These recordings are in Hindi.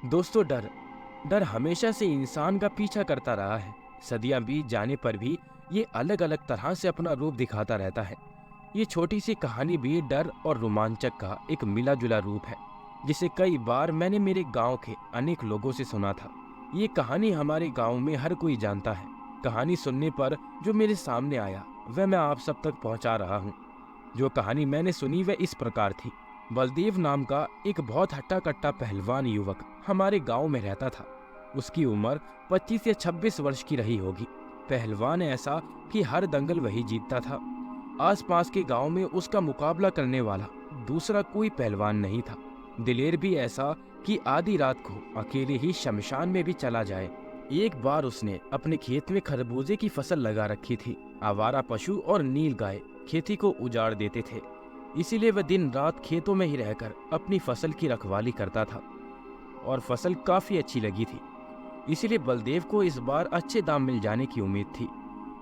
दोस्तों, डर डर हमेशा से इंसान का पीछा करता रहा है। सदियां बीत जाने पर भी ये अलग अलग तरह से अपना रूप दिखाता रहता है। ये छोटी सी कहानी भी डर और रोमांचक का एक मिला जुला रूप है, जिसे कई बार मैंने मेरे गांव के अनेक लोगों से सुना था। ये कहानी हमारे गांव में हर कोई जानता है। कहानी सुनने पर जो मेरे सामने आया वह मैं आप सब तक पहुंचा रहा हूँ। जो कहानी मैंने सुनी वह इस प्रकार थी। बलदेव नाम का एक बहुत हट्टा कट्टा पहलवान युवक हमारे गांव में रहता था। उसकी उम्र 25 या 26 वर्ष की रही होगी। पहलवान ऐसा कि हर दंगल वही जीतता था। आसपास के गांव में उसका मुकाबला करने वाला दूसरा कोई पहलवान नहीं था। दिलेर भी ऐसा कि आधी रात को अकेले ही शमशान में भी चला जाए। एक बार उसने अपने खेत में खरबूजे की फसल लगा रखी थी। आवारा पशु और नील गाय खेती को उजाड़ देते थे, इसीलिए वह दिन रात खेतों में ही रहकर अपनी फसल की रखवाली करता था। और फसल काफी अच्छी लगी थी, इसीलिए बलदेव को इस बार अच्छे दाम मिल जाने की उम्मीद थी।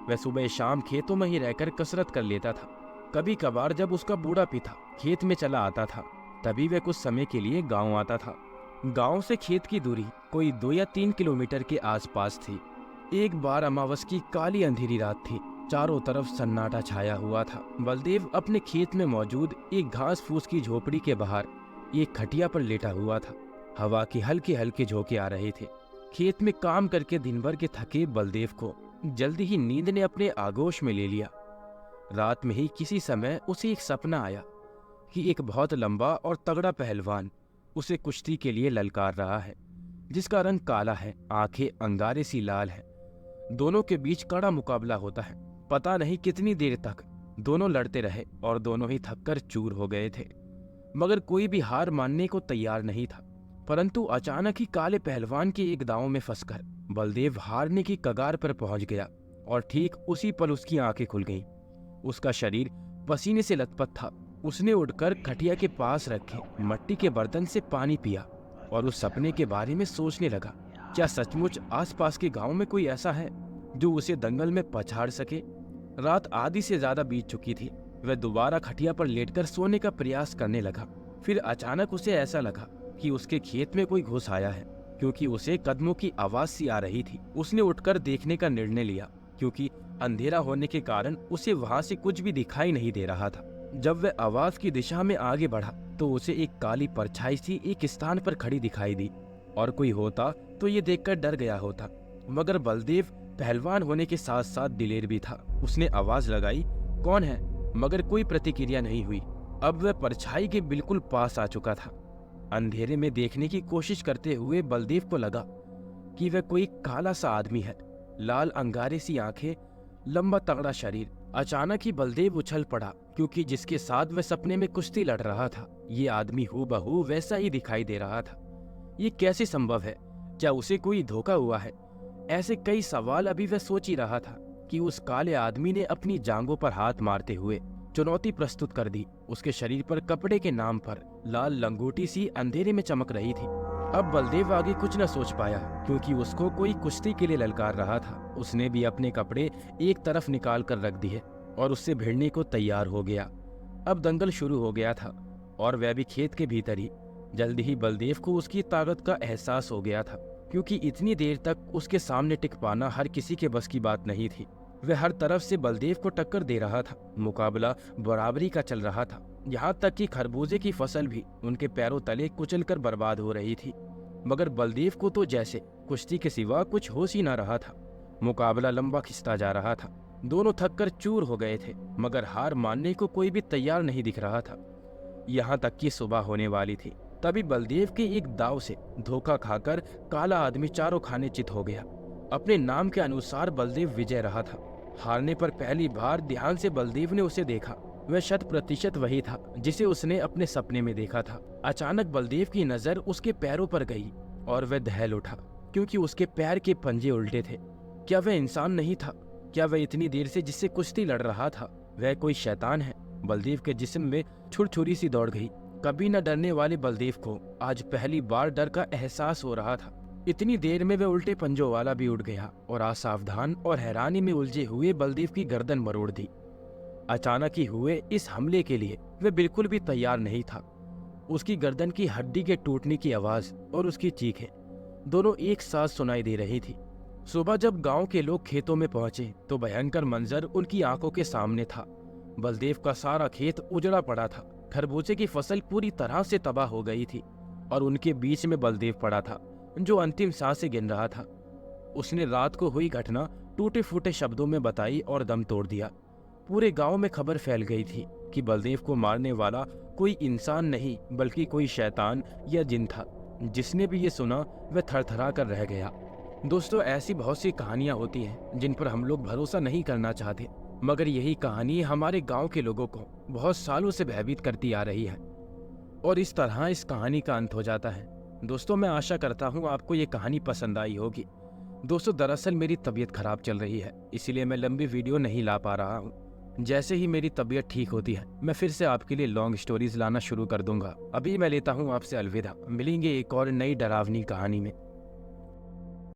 वह सुबह शाम खेतों में ही रहकर कसरत कर लेता था। कभी कभार जब उसका बूढ़ा पिता खेत में चला आता था, तभी वह कुछ समय के लिए गांव आता था। गांव से खेत की दूरी कोई 2 या 3 किलोमीटर के आसपास थी। एक बार अमावस की काली अंधेरी रात थी। चारों तरफ सन्नाटा छाया हुआ था। बलदेव अपने खेत में मौजूद एक घास फूस की झोपड़ी के बाहर एक खटिया पर लेटा हुआ था। हवा के हल्के हल्के झोंके आ रहे थे। खेत में काम करके दिन भर के थके बलदेव को जल्दी ही नींद ने अपने आगोश में ले लिया। रात में ही किसी समय उसे एक सपना आया कि एक बहुत लंबा और तगड़ा पहलवान उसे कुश्ती के लिए ललकार रहा है, जिसका रंग काला है, आंखें अंगारे सी लाल है। दोनों के बीच कड़ा मुकाबला होता है। पता नहीं कितनी देर तक दोनों लड़ते रहे और दोनों ही थककर चूर हो गए थे, मगर कोई भी हार मानने को तैयार नहीं था। परंतु अचानक ही काले पहलवान के एक दांव में फंसकर बलदेव हारने की कगार पर पहुंच गया और ठीक उसी पल उसकी आंखें खुल गईं। उसका शरीर पसीने से लथपथ था। उसने उठकर खटिया के पास रखे मट्टी के बर्तन से पानी पिया और उस सपने के बारे में सोचने लगा। क्या सचमुच आसपास के गांव में कोई ऐसा है जो उसे दंगल में पछाड़ सके? रात आधी से ज्यादा बीत चुकी थी। वह दोबारा खटिया पर लेटकर सोने का प्रयास करने लगा। फिर अचानक उसे ऐसा लगा कि उसके खेत में कोई घुस आया है, क्योंकि उसे कदमों की आवाज सी आ रही थी। उसने उठकर देखने का निर्णय लिया, क्योंकि अंधेरा होने के कारण उसे वहां से कुछ भी दिखाई नहीं दे रहा था। जब वह आवाज की दिशा में आगे बढ़ा तो उसे एक काली परछाई सी एक स्थान पर खड़ी दिखाई दी, और कोई होता तो ये देखकर डर गया होता। मगर बलदेव पहलवान होने के साथ साथ दिलेर भी था। उसने आवाज लगाई, कौन है? मगर कोई प्रतिक्रिया नहीं हुई। अब वह परछाई के बिल्कुल पास आ चुका था। अंधेरे में देखने की कोशिश करते हुए बलदेव को लगा कि वह कोई काला सा आदमी है। लाल अंगारे सी आंखें, लंबा तगड़ा शरीर। अचानक ही बलदेव उछल पड़ा, क्योंकि जिसके साथ वह सपने में कुश्ती लड़ रहा था, ये आदमी हूबहू वैसा ही दिखाई दे रहा था। ये कैसे संभव है? क्या उसे कोई धोखा हुआ है? ऐसे कई सवाल अभी वह सोच ही रहा था कि उस काले आदमी ने अपनी जांघों पर हाथ मारते हुए चुनौती प्रस्तुत कर दी। उसके शरीर पर कपड़े के नाम पर लाल लंगोटी सी अंधेरे में चमक रही थी। अब बलदेव आगे कुछ न सोच पाया, क्योंकि उसको कोई कुश्ती के लिए ललकार रहा था। उसने भी अपने कपड़े एक तरफ निकाल कर रख दिए और उससे भिड़ने को तैयार हो गया। अब दंगल शुरू हो गया था, और वह भी खेत के भीतर ही। जल्दी ही बलदेव को उसकी ताकत का एहसास हो गया था, क्योंकि इतनी देर तक उसके सामने टिक पाना हर किसी के बस की बात नहीं थी। वह हर तरफ से बलदेव को टक्कर दे रहा था। मुकाबला बराबरी का चल रहा था, यहाँ तक कि खरबूजे की फसल भी उनके पैरों तले कुचलकर बर्बाद हो रही थी। मगर बलदेव को तो जैसे कुश्ती के सिवा कुछ होश ही न रहा था। मुकाबला लंबा खिंचता जा रहा था। दोनों थककर चूर हो गए थे, मगर हार मानने को कोई भी तैयार नहीं दिख रहा था। यहाँ तक कि सुबह होने वाली थी। तभी बलदेव के एक दाव से धोखा खाकर काला आदमी चारों खाने चित हो गया। अपने नाम के अनुसार बलदेव विजय रहा था। हारने पर पहली बार ध्यान से बलदेव ने उसे देखा। वह 100% वही था जिसे उसने अपने सपने में देखा था। अचानक बलदेव की नजर उसके पैरों पर गई और वह दहल उठा, क्योंकि उसके पैर के पंजे उल्टे थे। क्या वह इंसान नहीं था? क्या वह इतनी देर से जिससे कुश्ती लड़ रहा था वह कोई शैतान है? बलदेव के जिस्म में छुरछुरी सी दौड़ गई। कभी न डरने वाले बलदेव को आज पहली बार डर का एहसास हो रहा था। इतनी देर में वह उल्टे पंजों वाला भी उठ गया और असावधान और हैरानी में उलझे हुए बलदेव की गर्दन मरोड़ दी। अचानक ही हुए इस हमले के लिए वह बिल्कुल भी तैयार नहीं था। उसकी गर्दन की हड्डी के टूटने की आवाज और उसकी चीखें दोनों एक साथ सुनाई दे रही थी। सुबह जब गांव के लोग खेतों में पहुंचे तो भयंकर मंजर उनकी आंखों के सामने था। बलदेव का सारा खेत उजड़ा पड़ा था, खरबूजे की फसल पूरी तरह से तबाह हो गई थी और उनके बीच में बलदेव पड़ा था जो अंतिम सांसें गिन रहा था। उसने रात को हुई घटना टूटे फूटे शब्दों में बताई और दम तोड़ दिया। पूरे गांव में खबर फैल गई थी कि बलदेव को मारने वाला कोई इंसान नहीं बल्कि कोई शैतान या जिन था। जिसने भी ये सुना वह थरथरा कर रह गया। दोस्तों, ऐसी बहुत सी कहानियां होती हैं जिन पर हम लोग भरोसा नहीं करना चाहते, मगर यही कहानी हमारे गांव के लोगों को बहुत सालों से भयभीत करती आ रही है और इस तरह इस कहानी का अंत हो जाता है। दोस्तों, मैं आशा करता हूँ आपको ये कहानी पसंद आई होगी। दोस्तों, दरअसल मेरी तबीयत खराब चल रही है, इसीलिए मैं लंबी वीडियो नहीं ला पा रहा हूँ। जैसे ही मेरी तबीयत ठीक होती है मैं फिर से आपके लिए लॉन्ग स्टोरीज लाना शुरू कर दूंगा। अभी मैं लेता हूँ आपसे अलविदा। मिलेंगे एक और नई डरावनी कहानी में।